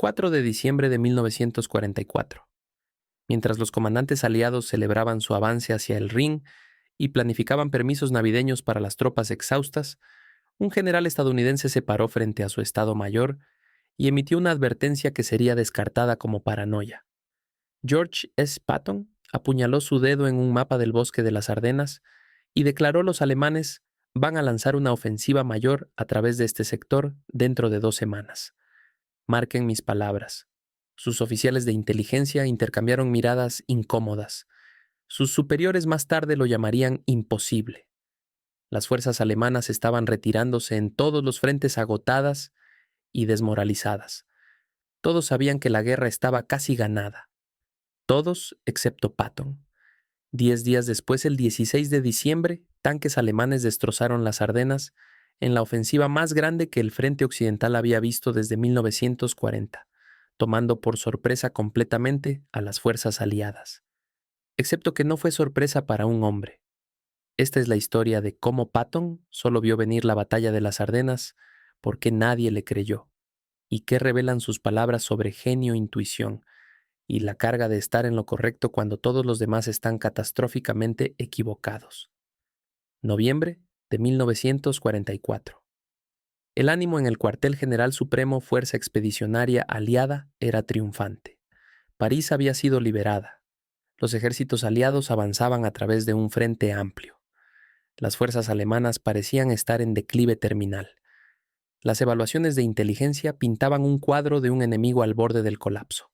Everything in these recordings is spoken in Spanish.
4 de diciembre de 1944. Mientras los comandantes aliados celebraban su avance hacia el Rin y planificaban permisos navideños para las tropas exhaustas, un general estadounidense se paró frente a su Estado Mayor y emitió una advertencia que sería descartada como paranoia. George S. Patton apuñaló su dedo en un mapa del bosque de las Ardenas y declaró: los alemanes van a lanzar una ofensiva mayor a través de este sector dentro de 2 semanas. Marquen mis palabras. Sus oficiales de inteligencia intercambiaron miradas incómodas. Sus superiores más tarde lo llamarían imposible. Las fuerzas alemanas estaban retirándose en todos los frentes, agotadas y desmoralizadas. Todos sabían que la guerra estaba casi ganada. Todos excepto Patton. 10 días después, el 16 de diciembre, tanques alemanes destrozaron las Ardenas en la ofensiva más grande que el frente occidental había visto desde 1940, tomando por sorpresa completamente a las fuerzas aliadas. Excepto que no fue sorpresa para un hombre. Esta es la historia de cómo Patton solo vio venir la batalla de las Ardenas porque nadie le creyó, y qué revelan sus palabras sobre genio, intuición y la carga de estar en lo correcto cuando todos los demás están catastróficamente equivocados. Noviembre de 1944. El ánimo en el cuartel general supremo Fuerza Expedicionaria Aliada era triunfante. París había sido liberada. Los ejércitos aliados avanzaban a través de un frente amplio. Las fuerzas alemanas parecían estar en declive terminal. Las evaluaciones de inteligencia pintaban un cuadro de un enemigo al borde del colapso.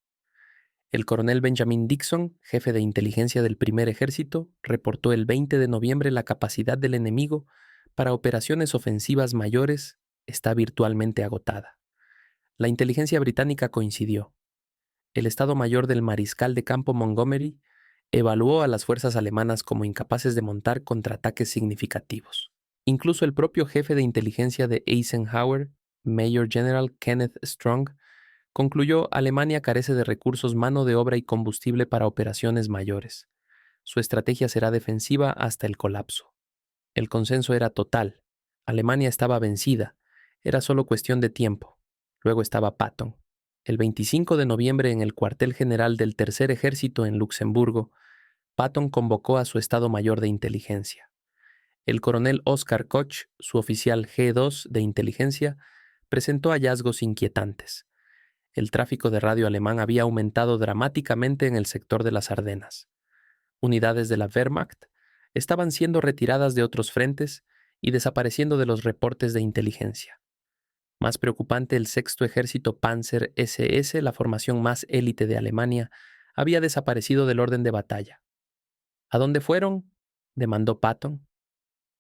El coronel Benjamin Dixon, jefe de inteligencia del primer ejército, reportó el 20 de noviembre: la capacidad del enemigo para operaciones ofensivas mayores está virtualmente agotada. La inteligencia británica coincidió. El Estado Mayor del Mariscal de Campo Montgomery evaluó a las fuerzas alemanas como incapaces de montar contraataques significativos. Incluso el propio jefe de inteligencia de Eisenhower, Major General Kenneth Strong, concluyó: Alemania carece de recursos, mano de obra y combustible para operaciones mayores. Su estrategia será defensiva hasta el colapso. El consenso era total. Alemania estaba vencida. Era solo cuestión de tiempo. Luego estaba Patton. El 25 de noviembre, en el cuartel general del Tercer Ejército en Luxemburgo, Patton convocó a su Estado Mayor de Inteligencia. El coronel Oscar Koch, su oficial G2 de inteligencia, presentó hallazgos inquietantes. El tráfico de radio alemán había aumentado dramáticamente en el sector de las Ardenas. Unidades de la Wehrmacht estaban siendo retiradas de otros frentes y desapareciendo de los reportes de inteligencia. Más preocupante, el sexto ejército Panzer SS, la formación más élite de Alemania, había desaparecido del orden de batalla. ¿A dónde fueron?, demandó Patton.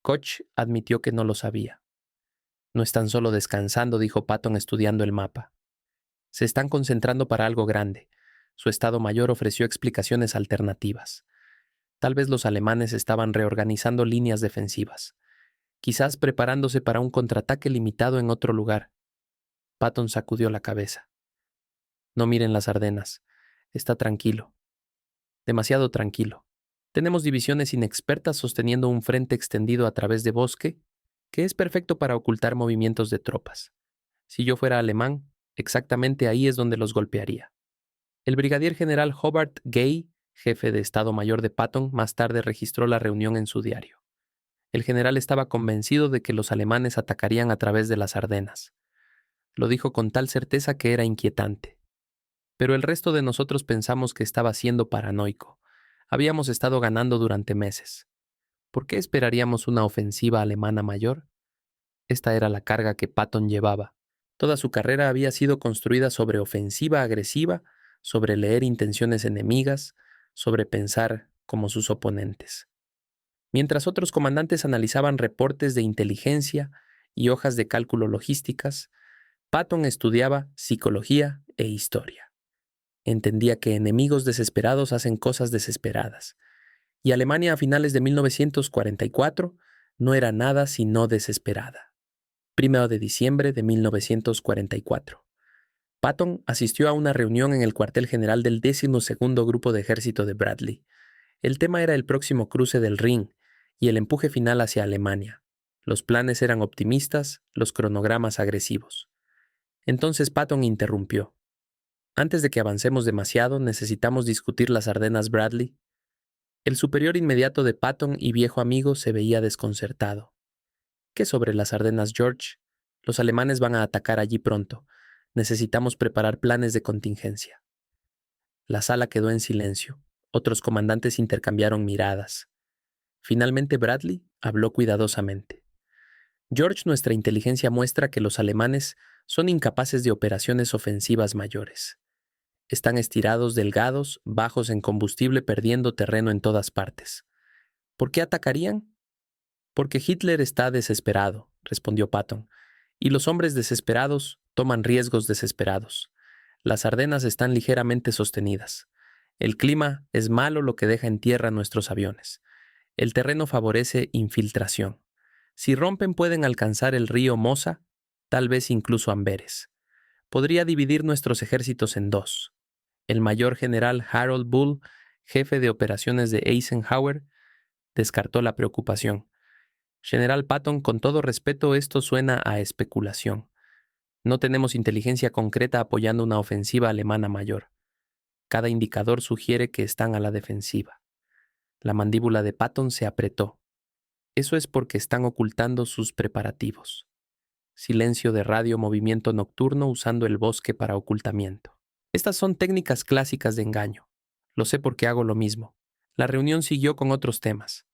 Koch admitió que no lo sabía. No están solo descansando, dijo Patton estudiando el mapa. Se están concentrando para algo grande. Su Estado Mayor ofreció explicaciones alternativas. Tal vez los alemanes estaban reorganizando líneas defensivas, quizás preparándose para un contraataque limitado en otro lugar. Patton sacudió la cabeza. No miren las Ardenas. Está tranquilo. Demasiado tranquilo. Tenemos divisiones inexpertas sosteniendo un frente extendido a través de bosque que es perfecto para ocultar movimientos de tropas. Si yo fuera alemán, exactamente ahí es donde los golpearía. El brigadier general Hobart Gay, jefe de Estado Mayor de Patton, más tarde registró la reunión en su diario. El general estaba convencido de que los alemanes atacarían a través de las Ardenas. Lo dijo con tal certeza que era inquietante. Pero el resto de nosotros pensamos que estaba siendo paranoico. Habíamos estado ganando durante meses. ¿Por qué esperaríamos una ofensiva alemana mayor? Esta era la carga que Patton llevaba. Toda su carrera había sido construida sobre ofensiva agresiva, sobre leer intenciones enemigas, sobre pensar como sus oponentes. Mientras otros comandantes analizaban reportes de inteligencia y hojas de cálculo logísticas, Patton estudiaba psicología e historia. Entendía que enemigos desesperados hacen cosas desesperadas, y Alemania a finales de 1944 no era nada sino desesperada. 1 de diciembre de 1944. Patton asistió a una reunión en el cuartel general del 12º Grupo de Ejército de Bradley. El tema era el próximo cruce del Rin y el empuje final hacia Alemania. Los planes eran optimistas, los cronogramas agresivos. Entonces Patton interrumpió. Antes de que avancemos demasiado, necesitamos discutir las Ardenas Bradley. El superior inmediato de Patton y viejo amigo se veía desconcertado. ¿Qué sobre las Ardenas, George? Los alemanes van a atacar allí pronto. Necesitamos preparar planes de contingencia. La sala quedó en silencio. Otros comandantes intercambiaron miradas. Finalmente Bradley habló cuidadosamente. George, nuestra inteligencia muestra que los alemanes son incapaces de operaciones ofensivas mayores. Están estirados, delgados, bajos en combustible, perdiendo terreno en todas partes. ¿Por qué atacarían? Porque Hitler está desesperado, respondió Patton, y los hombres desesperados toman riesgos desesperados. Las Ardenas están ligeramente sostenidas. El clima es malo, lo que deja en tierra nuestros aviones. El terreno favorece infiltración. Si rompen pueden alcanzar el río Mosa, tal vez incluso Amberes. Podría dividir nuestros ejércitos en dos. El mayor general Harold Bull, jefe de operaciones de Eisenhower, descartó la preocupación. General Patton, con todo respeto, esto suena a especulación. No tenemos inteligencia concreta apoyando una ofensiva alemana mayor. Cada indicador sugiere que están a la defensiva. La mandíbula de Patton se apretó. Eso es porque están ocultando sus preparativos. Silencio de radio, movimiento nocturno usando el bosque para ocultamiento. Estas son técnicas clásicas de engaño. Lo sé porque hago lo mismo. La reunión siguió con otros temas.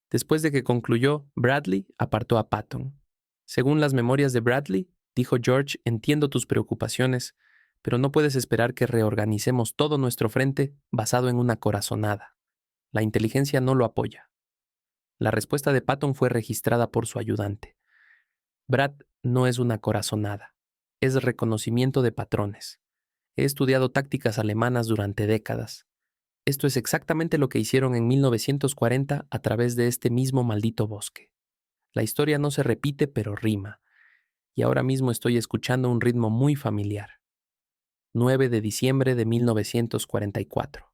Después de que concluyó, Bradley apartó a Patton. Según las memorias de Bradley, dijo George, entiendo tus preocupaciones, pero no puedes esperar que reorganicemos todo nuestro frente basado en una corazonada. La inteligencia no lo apoya. La respuesta de Patton fue registrada por su ayudante. Brad no es una corazonada, es reconocimiento de patrones. He estudiado tácticas alemanas durante décadas. Esto es exactamente lo que hicieron en 1940 a través de este mismo maldito bosque. La historia no se repite, pero rima. Y ahora mismo estoy escuchando un ritmo muy familiar. 9 de diciembre de 1944.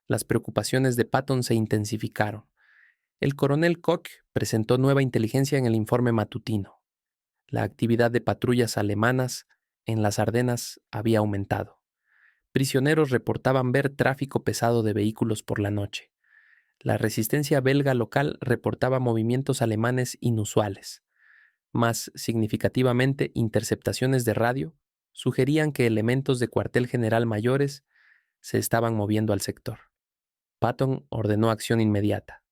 Las preocupaciones de Patton se intensificaron. El coronel Koch presentó nueva inteligencia en el informe matutino. La actividad de patrullas alemanas en las Ardenas había aumentado. Prisioneros reportaban ver tráfico pesado de vehículos por la noche. La resistencia belga local reportaba movimientos alemanes inusuales. Más significativamente, interceptaciones de radio sugerían que elementos de cuartel general mayores se estaban moviendo al sector. Patton ordenó acción inmediata.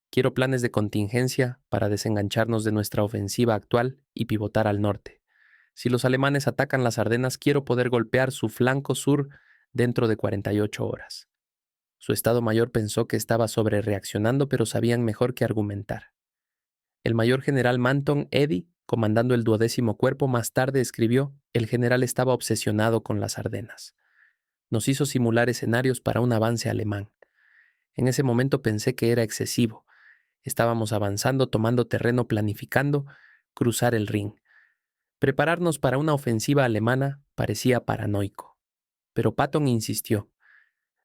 Quiero planes de contingencia para desengancharnos de nuestra ofensiva actual y pivotar al norte. Si los alemanes atacan las Ardenas, quiero poder golpear su flanco sur dentro de 48 horas. Su Estado Mayor pensó que estaba sobrereaccionando, pero sabían mejor que argumentar. El mayor general Manton Eddy, comandando el 12º Cuerpo, más tarde escribió: el general estaba obsesionado con las Ardenas. Nos hizo simular escenarios para un avance alemán. En ese momento pensé que era excesivo. Estábamos avanzando, tomando terreno, planificando cruzar el Rin. Prepararnos para una ofensiva alemana parecía paranoico. Pero Patton insistió.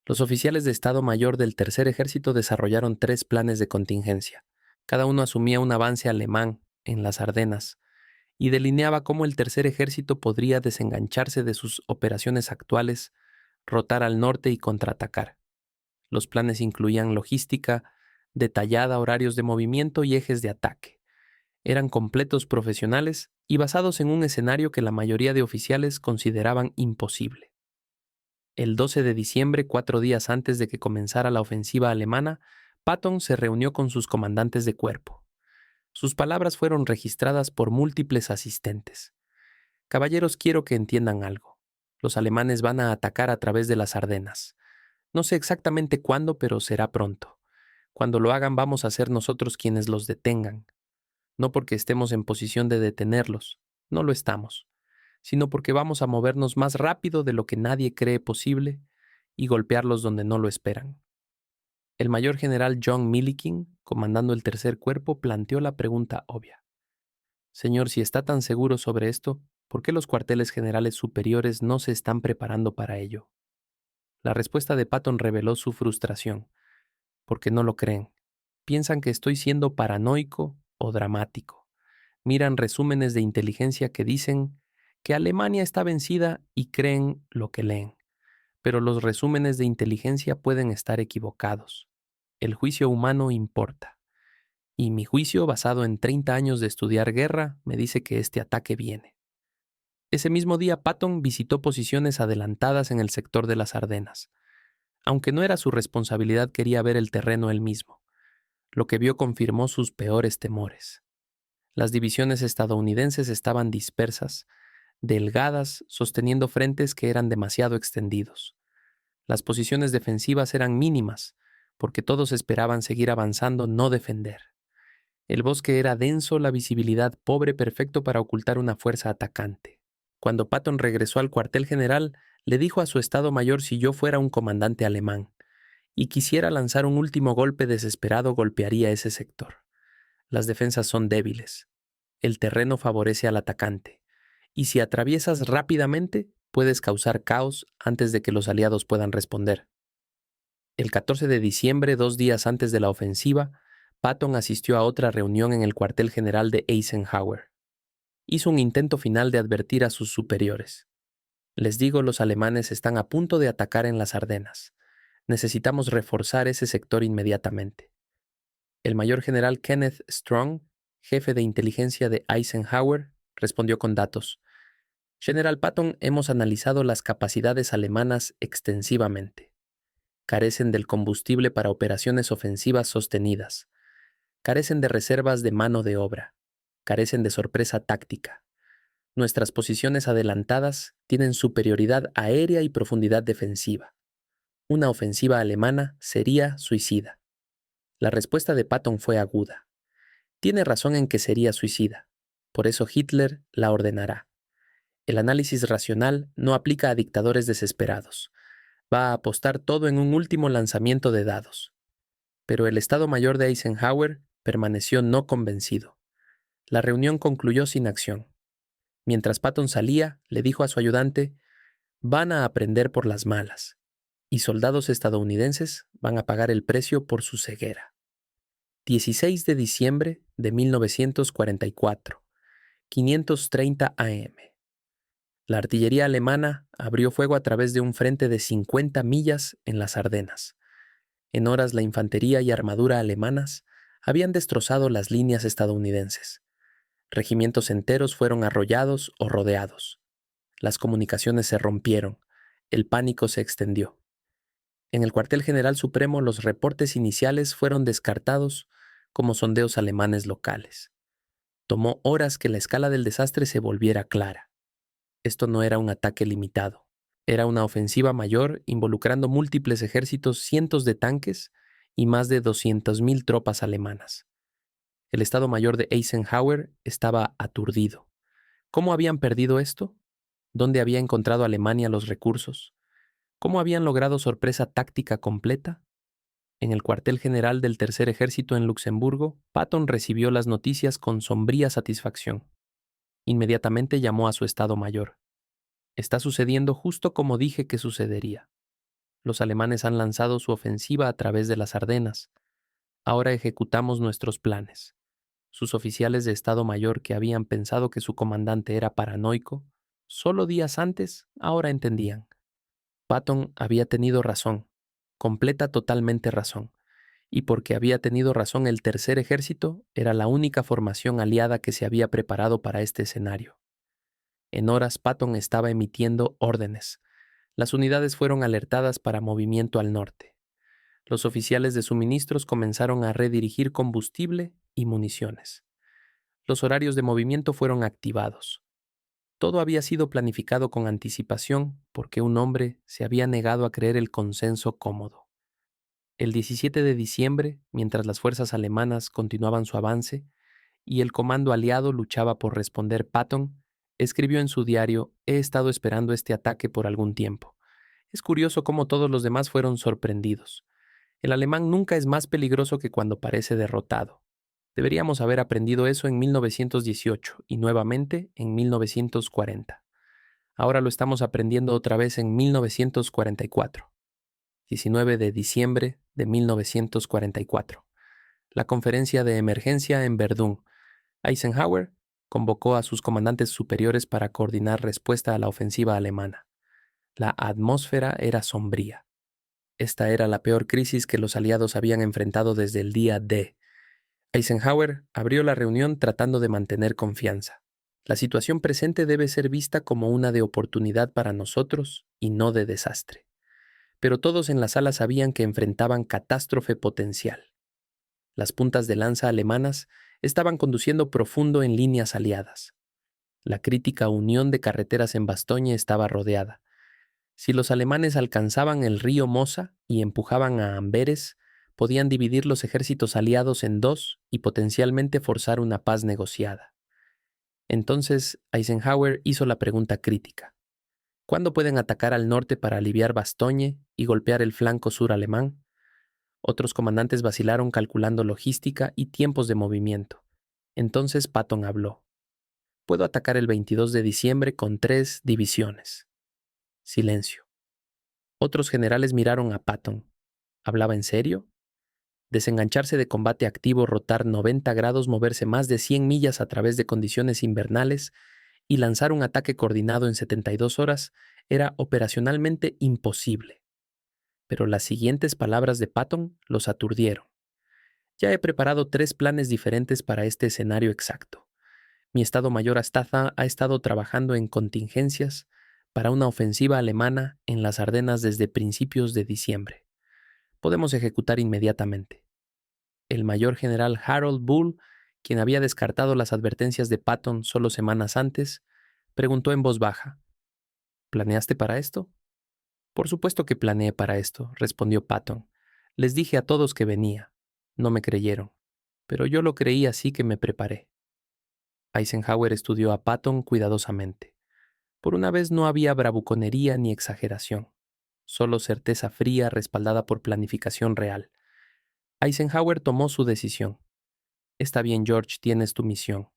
Los oficiales de Estado Mayor del Tercer Ejército desarrollaron 3 planes de contingencia. Cada uno asumía un avance alemán en las Ardenas y delineaba cómo el Tercer Ejército podría desengancharse de sus operaciones actuales, rotar al norte y contraatacar. Los planes incluían logística detallada, horarios de movimiento y ejes de ataque. Eran completos profesionales y basados en un escenario que la mayoría de oficiales consideraban imposible. El 12 de diciembre, 4 días antes de que comenzara la ofensiva alemana, Patton se reunió con sus comandantes de cuerpo. Sus palabras fueron registradas por múltiples asistentes. Caballeros, quiero que entiendan algo. Los alemanes van a atacar a través de las Ardenas. No sé exactamente cuándo, pero será pronto. Cuando lo hagan, vamos a ser nosotros quienes los detengan. No porque estemos en posición de detenerlos, no lo estamos, sino porque vamos a movernos más rápido de lo que nadie cree posible y golpearlos donde no lo esperan. El mayor general John Millikin, comandando el Tercer Cuerpo, planteó la pregunta obvia. Señor, si está tan seguro sobre esto, ¿por qué los cuarteles generales superiores no se están preparando para ello? La respuesta de Patton reveló su frustración. Porque no lo creen. Piensan que estoy siendo paranoico o dramático. Miran resúmenes de inteligencia que dicen que Alemania está vencida y creen lo que leen. Pero los resúmenes de inteligencia pueden estar equivocados. El juicio humano importa. Y mi juicio, basado en 30 años de estudiar guerra, me dice que este ataque viene. Ese mismo día, Patton visitó posiciones adelantadas en el sector de las Ardenas. Aunque no era su responsabilidad, quería ver el terreno él mismo. Lo que vio confirmó sus peores temores. Las divisiones estadounidenses estaban dispersas, delgadas, sosteniendo frentes que eran demasiado extendidos. Las posiciones defensivas eran mínimas, porque todos esperaban seguir avanzando, no defender. El bosque era denso, la visibilidad pobre, perfecto para ocultar una fuerza atacante. Cuando Patton regresó al cuartel general, le dijo a su estado mayor si yo fuera un comandante alemán y quisiera lanzar un último golpe desesperado, golpearía ese sector. Las defensas son débiles. El terreno favorece al atacante. Y si atraviesas rápidamente, puedes causar caos antes de que los aliados puedan responder. El 14 de diciembre, 2 días antes de la ofensiva, Patton asistió a otra reunión en el cuartel general de Eisenhower. Hizo un intento final de advertir a sus superiores. Les digo, los alemanes están a punto de atacar en las Ardenas. Necesitamos reforzar ese sector inmediatamente. El mayor general Kenneth Strong, jefe de inteligencia de Eisenhower, respondió con datos. General Patton, hemos analizado las capacidades alemanas extensivamente. Carecen del combustible para operaciones ofensivas sostenidas. Carecen de reservas de mano de obra. Carecen de sorpresa táctica. Nuestras posiciones adelantadas tienen superioridad aérea y profundidad defensiva. Una ofensiva alemana sería suicida. La respuesta de Patton fue aguda. Tiene razón en que sería suicida. Por eso Hitler la ordenará. El análisis racional no aplica a dictadores desesperados. Va a apostar todo en un último lanzamiento de dados. Pero el Estado Mayor de Eisenhower permaneció no convencido. La reunión concluyó sin acción. Mientras Patton salía, le dijo a su ayudante, van a aprender por las malas, y soldados estadounidenses van a pagar el precio por su ceguera. 16 de diciembre de 1944, 5:30 a.m. La artillería alemana abrió fuego a través de un frente de 50 millas en las Ardenas. En horas la infantería y armadura alemanas habían destrozado las líneas estadounidenses. Regimientos enteros fueron arrollados o rodeados. Las comunicaciones se rompieron. El pánico se extendió. En el cuartel general supremo los reportes iniciales fueron descartados como sondeos alemanes locales. Tomó horas que la escala del desastre se volviera clara. Esto no era un ataque limitado. Era una ofensiva mayor involucrando múltiples ejércitos, cientos de tanques y más de 200,000 tropas alemanas. El Estado Mayor de Eisenhower estaba aturdido. ¿Cómo habían perdido esto? ¿Dónde había encontrado Alemania los recursos? ¿Cómo habían logrado sorpresa táctica completa? En el cuartel general del Tercer Ejército en Luxemburgo, Patton recibió las noticias con sombría satisfacción. Inmediatamente llamó a su Estado Mayor. Está sucediendo justo como dije que sucedería. Los alemanes han lanzado su ofensiva a través de las Ardenas. Ahora ejecutamos nuestros planes. Sus oficiales de Estado Mayor, que habían pensado que su comandante era paranoico, solo días antes, ahora entendían. Patton había tenido razón, totalmente razón, y porque había tenido razón el Tercer Ejército era la única formación aliada que se había preparado para este escenario. En horas Patton estaba emitiendo órdenes. Las unidades fueron alertadas para movimiento al norte. Los oficiales de suministros comenzaron a redirigir combustible y municiones. Los horarios de movimiento fueron activados. Todo había sido planificado con anticipación porque un hombre se había negado a creer el consenso cómodo. El 17 de diciembre, mientras las fuerzas alemanas continuaban su avance y el comando aliado luchaba por responder, Patton escribió en su diario: he estado esperando este ataque por algún tiempo. Es curioso cómo todos los demás fueron sorprendidos. El alemán nunca es más peligroso que cuando parece derrotado. Deberíamos haber aprendido eso en 1918 y nuevamente en 1940. Ahora lo estamos aprendiendo otra vez en 1944. 19 de diciembre de 1944. La conferencia de emergencia en Verdún. Eisenhower Convocó a sus comandantes superiores para coordinar respuesta a la ofensiva alemana. La atmósfera era sombría. Esta era la peor crisis que los aliados habían enfrentado desde el día D. Eisenhower abrió la reunión tratando de mantener confianza. La situación presente debe ser vista como una de oportunidad para nosotros y no de desastre. Pero todos en la sala sabían que enfrentaban catástrofe potencial. Las puntas de lanza alemanas estaban conduciendo profundo en líneas aliadas. La crítica unión de carreteras en Bastogne estaba rodeada. Si los alemanes alcanzaban el río Mosa y empujaban a Amberes, podían dividir los ejércitos aliados en dos y potencialmente forzar una paz negociada. Entonces, Eisenhower hizo la pregunta crítica. ¿Cuándo pueden atacar al norte para aliviar Bastogne y golpear el flanco sur alemán? Otros comandantes vacilaron calculando logística y tiempos de movimiento. Entonces Patton habló. Puedo atacar el 22 de diciembre con 3 divisiones. Silencio. Otros generales miraron a Patton. ¿Hablaba en serio? Desengancharse de combate activo, rotar 90 grados, moverse más de 100 millas a través de condiciones invernales y lanzar un ataque coordinado en 72 horas era operacionalmente imposible. Pero las siguientes palabras de Patton los aturdieron. Ya he preparado 3 planes diferentes para este escenario exacto. Mi Estado Mayor Astaza ha estado trabajando en contingencias para una ofensiva alemana en las Ardenas desde principios de diciembre. Podemos ejecutar inmediatamente. El mayor general Harold Bull, quien había descartado las advertencias de Patton solo semanas antes, preguntó en voz baja, ¿planeaste para esto? Por supuesto que planeé para esto, respondió Patton. Les dije a todos que venía. No me creyeron, pero yo lo creí así que me preparé. Eisenhower estudió a Patton cuidadosamente. Por una vez no había bravuconería ni exageración, solo certeza fría respaldada por planificación real. Eisenhower tomó su decisión. Está bien, George, tienes tu misión.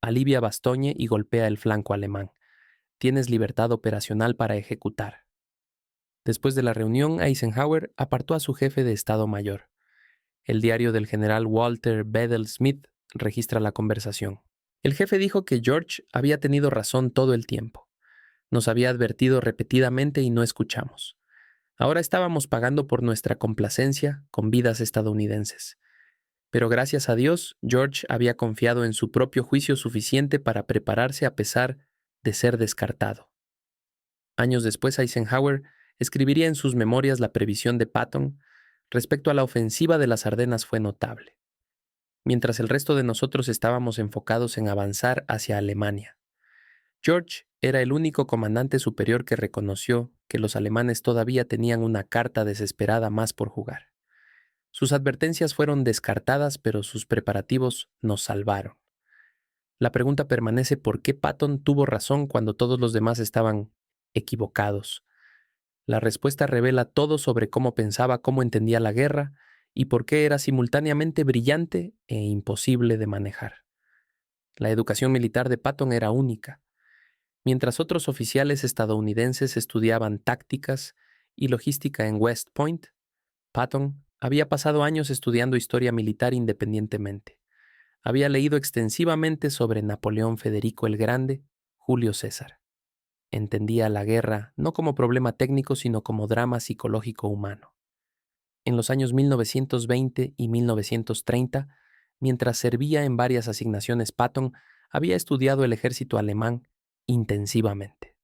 Alivia Bastogne y golpea el flanco alemán. Tienes libertad operacional para ejecutar. Después de la reunión, Eisenhower apartó a su jefe de Estado Mayor. El diario del general Walter Bedell Smith registra la conversación. El jefe dijo que George había tenido razón todo el tiempo. Nos había advertido repetidamente y no escuchamos. Ahora estábamos pagando por nuestra complacencia con vidas estadounidenses. Pero gracias a Dios, George había confiado en su propio juicio suficiente para prepararse a pesar de ser descartado. Años después, Eisenhower escribiría en sus memorias la previsión de Patton respecto a la ofensiva de las Ardenas fue notable, mientras el resto de nosotros estábamos enfocados en avanzar hacia Alemania. George era el único comandante superior que reconoció que los alemanes todavía tenían una carta desesperada más por jugar. Sus advertencias fueron descartadas, pero sus preparativos nos salvaron. La pregunta permanece por qué Patton tuvo razón cuando todos los demás estaban equivocados. La respuesta revela todo sobre cómo pensaba, cómo entendía la guerra y por qué era simultáneamente brillante e imposible de manejar. La educación militar de Patton era única. Mientras otros oficiales estadounidenses estudiaban tácticas y logística en West Point, Patton había pasado años estudiando historia militar independientemente. Había leído extensivamente sobre Napoleón Federico el Grande, Julio César. Entendía la guerra no como problema técnico, sino como drama psicológico humano. En los años 1920 y 1930, mientras servía en varias asignaciones, Patton había estudiado el ejército alemán intensivamente.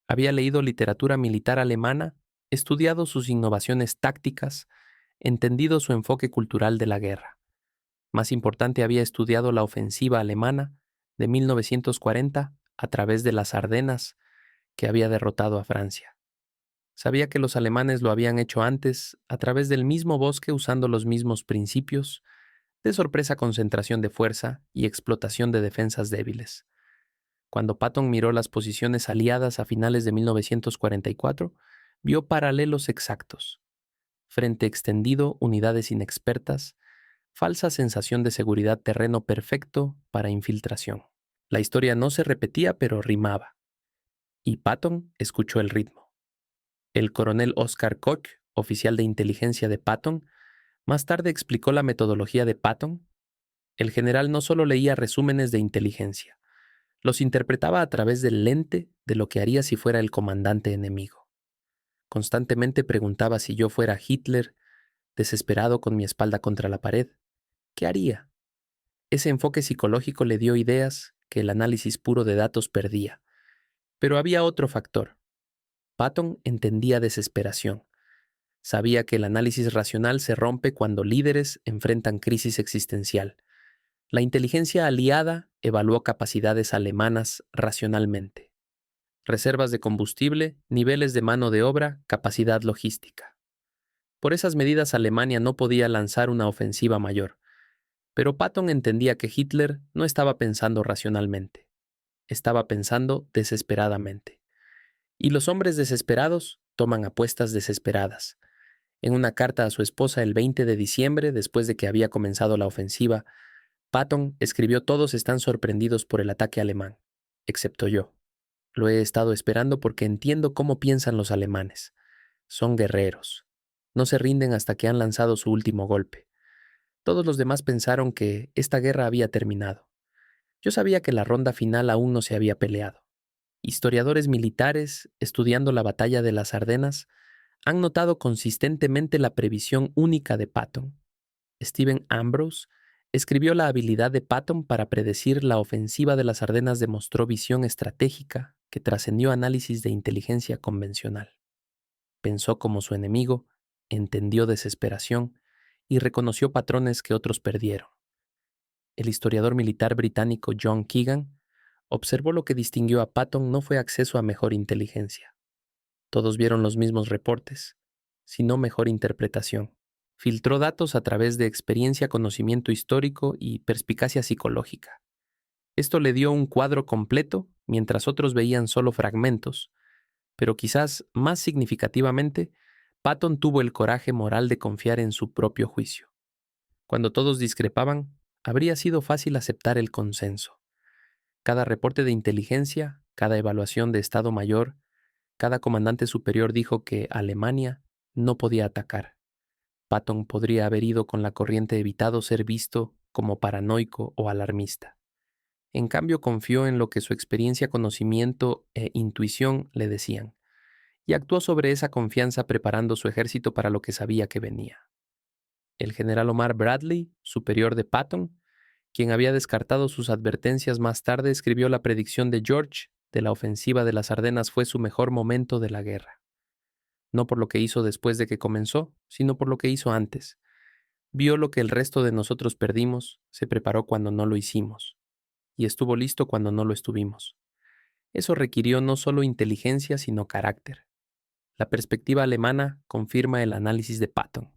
Había leído literatura militar alemana, estudiado sus innovaciones tácticas, entendido su enfoque cultural de la guerra. Más importante, había estudiado la ofensiva alemana de 1940 a través de las Ardenas, que había derrotado a Francia. Sabía que los alemanes lo habían hecho antes a través del mismo bosque usando los mismos principios de sorpresa, concentración de fuerza y explotación de defensas débiles. Cuando Patton miró las posiciones aliadas a finales de 1944, vio paralelos exactos. Frente extendido, unidades inexpertas, falsa sensación de seguridad, terreno perfecto para infiltración. La historia no se repetía, pero rimaba. Y Patton escuchó el ritmo. El coronel Oscar Koch, oficial de inteligencia de Patton, más tarde explicó la metodología de Patton. El general no solo leía resúmenes de inteligencia, Los interpretaba a través del lente de lo que haría si fuera el comandante enemigo. Constantemente preguntaba si yo fuera Hitler, desesperado con mi espalda contra la pared, ¿qué haría? Ese enfoque psicológico le dio ideas que el análisis puro de datos perdía. Pero había otro factor. Patton entendía desesperación. Sabía que el análisis racional se rompe cuando líderes enfrentan crisis existencial. La inteligencia aliada evaluó capacidades alemanas racionalmente. Reservas de combustible, niveles de mano de obra, capacidad logística. Por esas medidas Alemania no podía lanzar una ofensiva mayor. Pero Patton entendía que Hitler no estaba pensando racionalmente. Estaba pensando desesperadamente. Y los hombres desesperados toman apuestas desesperadas. En una carta a su esposa el 20 de diciembre, después de que había comenzado la ofensiva, Patton escribió: "Todos están sorprendidos por el ataque alemán, excepto yo. Lo he estado esperando porque entiendo cómo piensan los alemanes. Son guerreros. No se rinden hasta que han lanzado su último golpe. Todos los demás pensaron que esta guerra había terminado. Yo sabía que la ronda final aún no se había peleado. Historiadores militares, estudiando la batalla de las Ardenas, han notado consistentemente la previsión única de Patton. Stephen Ambrose escribió: la habilidad de Patton para predecir la ofensiva de las Ardenas demostró visión estratégica que trascendió análisis de inteligencia convencional. Pensó como su enemigo, entendió desesperación y reconoció patrones que otros perdieron. El historiador militar británico John Keegan observó: lo que distinguió a Patton no fue acceso a mejor inteligencia. Todos vieron los mismos reportes, sino mejor interpretación. Filtró datos a través de experiencia, conocimiento histórico y perspicacia psicológica. Esto le dio un cuadro completo, mientras otros veían solo fragmentos, pero quizás más significativamente, Patton tuvo el coraje moral de confiar en su propio juicio. Cuando todos discrepaban, habría sido fácil aceptar el consenso. Cada reporte de inteligencia, cada evaluación de Estado Mayor, cada comandante superior dijo que Alemania no podía atacar. Patton podría haber ido con la corriente, evitado ser visto como paranoico o alarmista. En cambio, confió en lo que su experiencia, conocimiento e intuición le decían, y actuó sobre esa confianza, preparando su ejército para lo que sabía que venía. El general Omar Bradley, superior de Patton, quien había descartado sus advertencias más tarde, escribió: la predicción de George de la ofensiva de las Ardenas fue su mejor momento de la guerra. No por lo que hizo después de que comenzó, sino por lo que hizo antes. Vio lo que el resto de nosotros perdimos, se preparó cuando no lo hicimos, y estuvo listo cuando no lo estuvimos. Eso requirió no solo inteligencia, sino carácter. La perspectiva alemana confirma el análisis de Patton.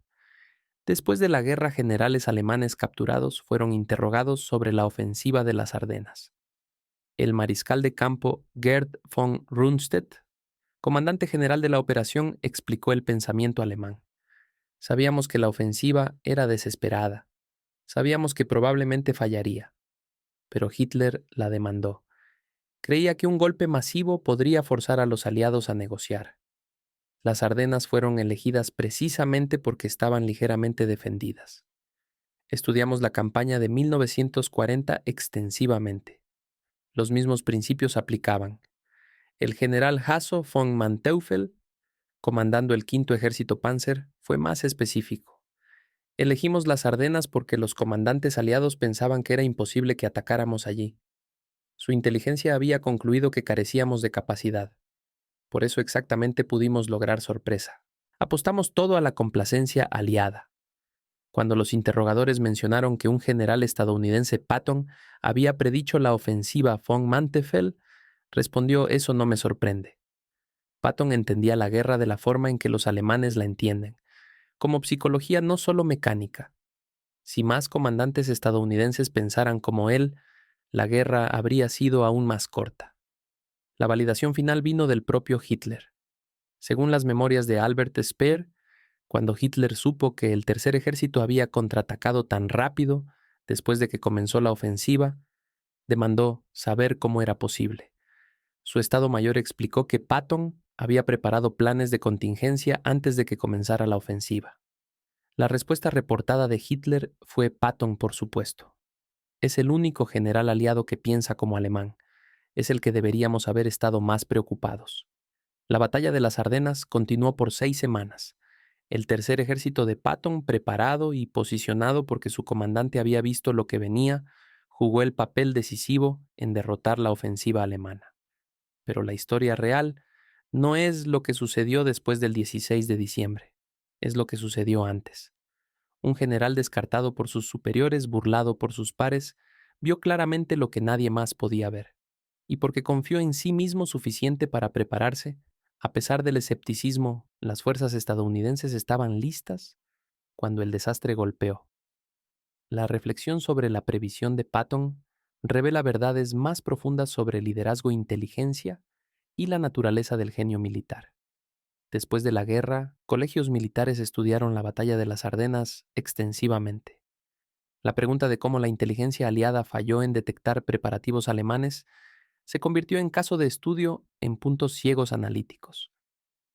Después de la guerra, generales alemanes capturados fueron interrogados sobre la ofensiva de las Ardenas. El mariscal de campo Gerd von Rundstedt, comandante general de la operación, explicó el pensamiento alemán. Sabíamos que la ofensiva era desesperada. Sabíamos que probablemente fallaría. Pero Hitler la demandó. Creía que un golpe masivo podría forzar a los aliados a negociar. Las Ardenas fueron elegidas precisamente porque estaban ligeramente defendidas. Estudiamos la campaña de 1940 extensivamente. Los mismos principios aplicaban. El general Hasso von Manteuffel, comandando el quinto ejército Panzer, fue más específico. Elegimos las Ardenas porque los comandantes aliados pensaban que era imposible que atacáramos allí. Su inteligencia había concluido que carecíamos de capacidad. Por eso exactamente pudimos lograr sorpresa. Apostamos todo a la complacencia aliada. Cuando los interrogadores mencionaron que un general estadounidense, Patton, había predicho la ofensiva von Manteuffel, respondió: eso no me sorprende. Patton entendía la guerra de la forma en que los alemanes la entienden, como psicología no solo mecánica. Si más comandantes estadounidenses pensaran como él, la guerra habría sido aún más corta. La validación final vino del propio Hitler. Según las memorias de Albert Speer, cuando Hitler supo que el tercer ejército había contraatacado tan rápido después de que comenzó la ofensiva, demandó saber cómo era posible. Su Estado Mayor explicó que Patton había preparado planes de contingencia antes de que comenzara la ofensiva. La respuesta reportada de Hitler fue: Patton, por supuesto. Es el único general aliado que piensa como alemán. es el que deberíamos haber estado más preocupados. La batalla de las Ardenas continuó por 6 semanas. El tercer ejército de Patton, preparado y posicionado porque su comandante había visto lo que venía, jugó el papel decisivo en derrotar la ofensiva alemana. Pero la historia real no es lo que sucedió después del 16 de diciembre, es lo que sucedió antes. Un general descartado por sus superiores, burlado por sus pares, vio claramente lo que nadie más podía ver, y porque confió en sí mismo suficiente para prepararse, a pesar del escepticismo, las fuerzas estadounidenses estaban listas cuando el desastre golpeó. La reflexión sobre la previsión de Patton revela verdades más profundas sobre liderazgo e inteligencia y la naturaleza del genio militar. Después de la guerra, colegios militares estudiaron la batalla de las Ardenas extensivamente. La pregunta de cómo la inteligencia aliada falló en detectar preparativos alemanes se convirtió en caso de estudio en puntos ciegos analíticos.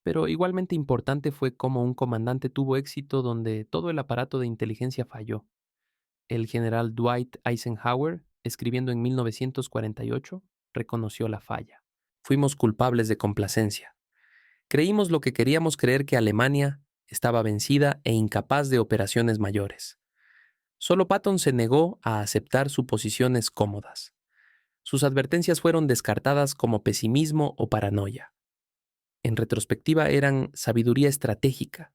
Pero igualmente importante fue cómo un comandante tuvo éxito donde todo el aparato de inteligencia falló. El general Dwight Eisenhower, escribiendo en 1948, reconoció la falla. Fuimos culpables de complacencia. Creímos lo que queríamos creer, que Alemania estaba vencida e incapaz de operaciones mayores. Solo Patton se negó a aceptar suposiciones cómodas. Sus advertencias fueron descartadas como pesimismo o paranoia. En retrospectiva eran sabiduría estratégica.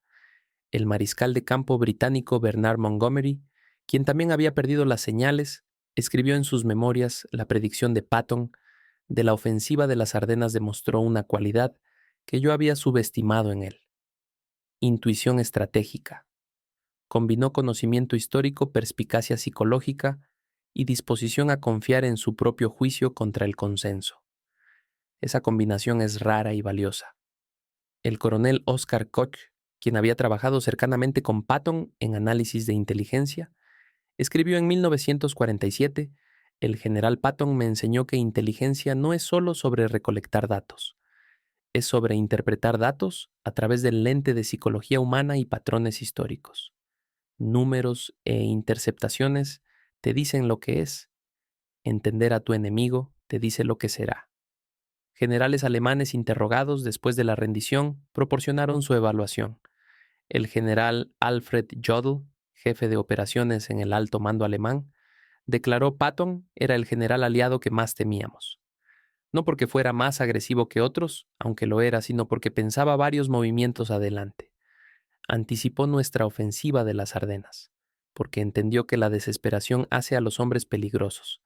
El mariscal de campo británico Bernard Montgomery, quien también había perdido las señales, escribió en sus memorias la predicción de Patton de la ofensiva de las Ardenas demostró una cualidad que yo había subestimado en él: intuición estratégica. Combinó conocimiento histórico, perspicacia psicológica y disposición a confiar en su propio juicio contra el consenso. Esa combinación es rara y valiosa. El coronel Oscar Koch, quien había trabajado cercanamente con Patton en análisis de inteligencia, escribió en 1947: el general Patton me enseñó que inteligencia no es solo sobre recolectar datos, es sobre interpretar datos a través del lente de psicología humana y patrones históricos. Números e interceptaciones te dicen lo que es. Entender a tu enemigo te dice lo que será. Generales alemanes interrogados después de la rendición proporcionaron su evaluación. El general Alfred Jodl, jefe de operaciones en el alto mando alemán, declaró: Patton era el general aliado que más temíamos. No porque fuera más agresivo que otros, aunque lo era, sino porque pensaba varios movimientos adelante. Anticipó nuestra ofensiva de las Ardenas, porque entendió que la desesperación hace a los hombres peligrosos.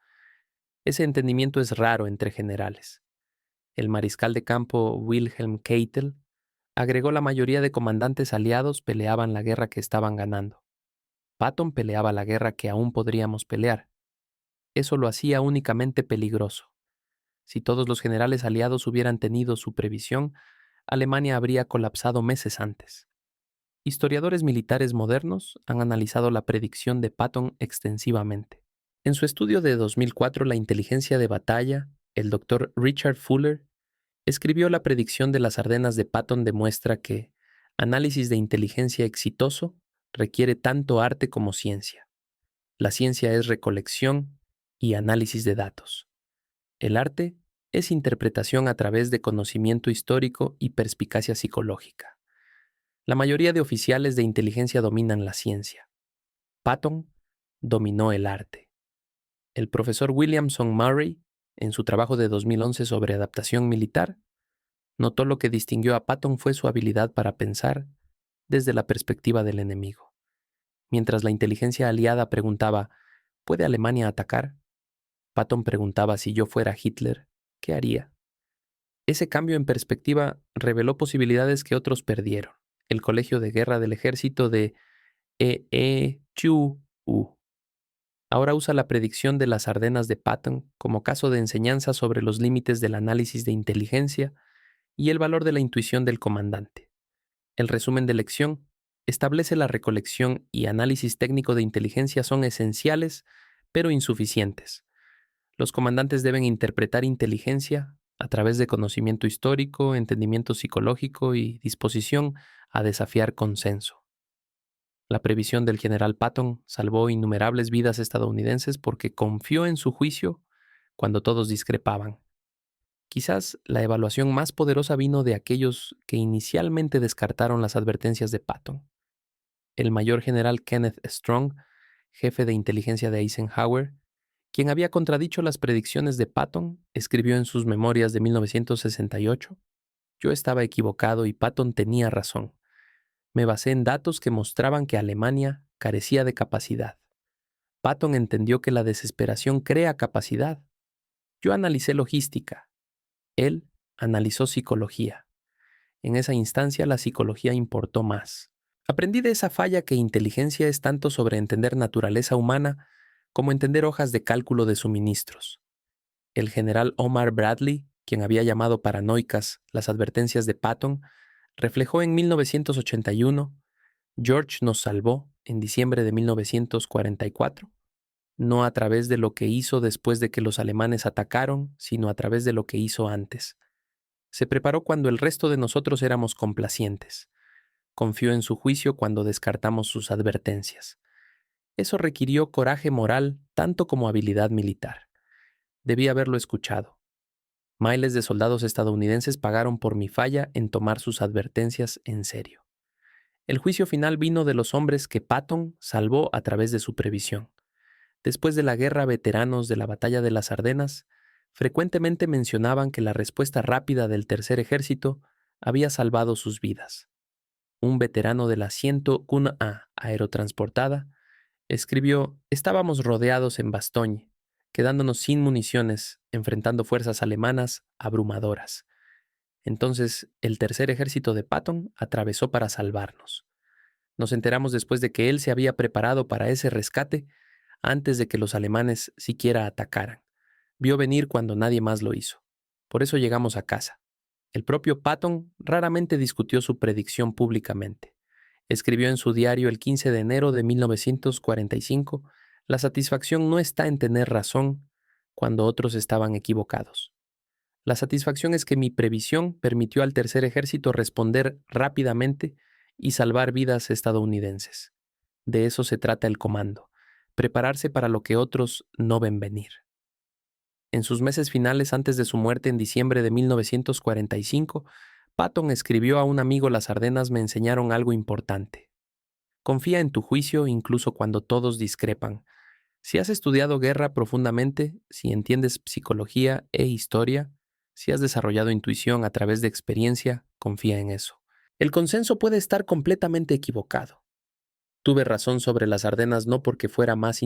Ese entendimiento es raro entre generales. El mariscal de campo Wilhelm Keitel agregó: la mayoría de comandantes aliados peleaban la guerra que estaban ganando. Patton peleaba la guerra que aún podríamos pelear. Eso lo hacía únicamente peligroso. Si todos los generales aliados hubieran tenido su previsión, Alemania habría colapsado meses antes. Historiadores militares modernos han analizado la predicción de Patton extensivamente. En su estudio de 2004, La inteligencia de batalla, el doctor Richard Fuller escribió: la predicción de las Ardenas de Patton demuestra que análisis de inteligencia exitoso requiere tanto arte como ciencia. La ciencia es recolección y análisis de datos. El arte es interpretación a través de conocimiento histórico y perspicacia psicológica. La mayoría de oficiales de inteligencia dominan la ciencia. Patton dominó el arte. El profesor Williamson Murray, en su trabajo de 2011 sobre adaptación militar, notó lo que distinguió a Patton fue su habilidad para pensar desde la perspectiva del enemigo. Mientras la inteligencia aliada preguntaba: ¿puede Alemania atacar?, Patton preguntaba: si yo fuera Hitler, ¿qué haría? Ese cambio en perspectiva reveló posibilidades que otros perdieron. El Colegio de Guerra del Ejército de EECHU ahora usa la predicción de las Ardenas de Patton como caso de enseñanza sobre los límites del análisis de inteligencia y el valor de la intuición del comandante. El resumen de lección establece: la recolección y análisis técnico de inteligencia son esenciales, pero insuficientes. Los comandantes deben interpretar inteligencia a través de conocimiento histórico, entendimiento psicológico y disposición a desafiar consenso. La previsión del general Patton salvó innumerables vidas estadounidenses porque confió en su juicio cuando todos discrepaban. Quizás la evaluación más poderosa vino de aquellos que inicialmente descartaron las advertencias de Patton. El mayor general Kenneth Strong, jefe de inteligencia de Eisenhower, quien había contradicho las predicciones de Patton, escribió en sus memorias de 1968: "Yo estaba equivocado y Patton tenía razón. Me basé en datos que mostraban que Alemania carecía de capacidad. Patton entendió que la desesperación crea capacidad. Yo analicé logística. Él analizó psicología. En esa instancia la psicología importó más. Aprendí de esa falla que inteligencia es tanto sobre entender naturaleza humana como entender hojas de cálculo de suministros. El general Omar Bradley, quien había llamado paranoicas las advertencias de Patton, reflejó en 1981: George nos salvó en diciembre de 1944, no a través de lo que hizo después de que los alemanes atacaron, sino a través de lo que hizo antes. Se preparó cuando el resto de nosotros éramos complacientes. Confió en su juicio cuando descartamos sus advertencias. Eso requirió coraje moral tanto como habilidad militar. Debí haberlo escuchado. Miles de soldados estadounidenses pagaron por mi falla en tomar sus advertencias en serio. El juicio final vino de los hombres que Patton salvó a través de su previsión. Después de la guerra, veteranos de la batalla de las Ardenas frecuentemente mencionaban que la respuesta rápida del Tercer Ejército había salvado sus vidas. Un veterano de la 101A aerotransportada escribió: "Estábamos rodeados en Bastogne, quedándonos sin municiones, enfrentando fuerzas alemanas abrumadoras. Entonces, el Tercer Ejército de Patton atravesó para salvarnos. Nos enteramos después de que él se había preparado para ese rescate antes de que los alemanes siquiera atacaran. Vio venir cuando nadie más lo hizo. Por eso llegamos a casa". El propio Patton raramente discutió su predicción públicamente. Escribió en su diario el 15 de enero de 1945: "La satisfacción no está en tener razón cuando otros estaban equivocados. La satisfacción es que mi previsión permitió al Tercer Ejército responder rápidamente y salvar vidas estadounidenses. De eso se trata el comando, prepararse para lo que otros no ven venir". En sus meses finales antes de su muerte en diciembre de 1945, Patton escribió a un amigo: "Las Ardenas me enseñaron algo importante. Confía en tu juicio incluso cuando todos discrepan. Si has estudiado guerra profundamente, si entiendes psicología e historia, si has desarrollado intuición a través de experiencia, confía en eso. El consenso puede estar completamente equivocado. Tuve razón sobre las Ardenas no porque fuera más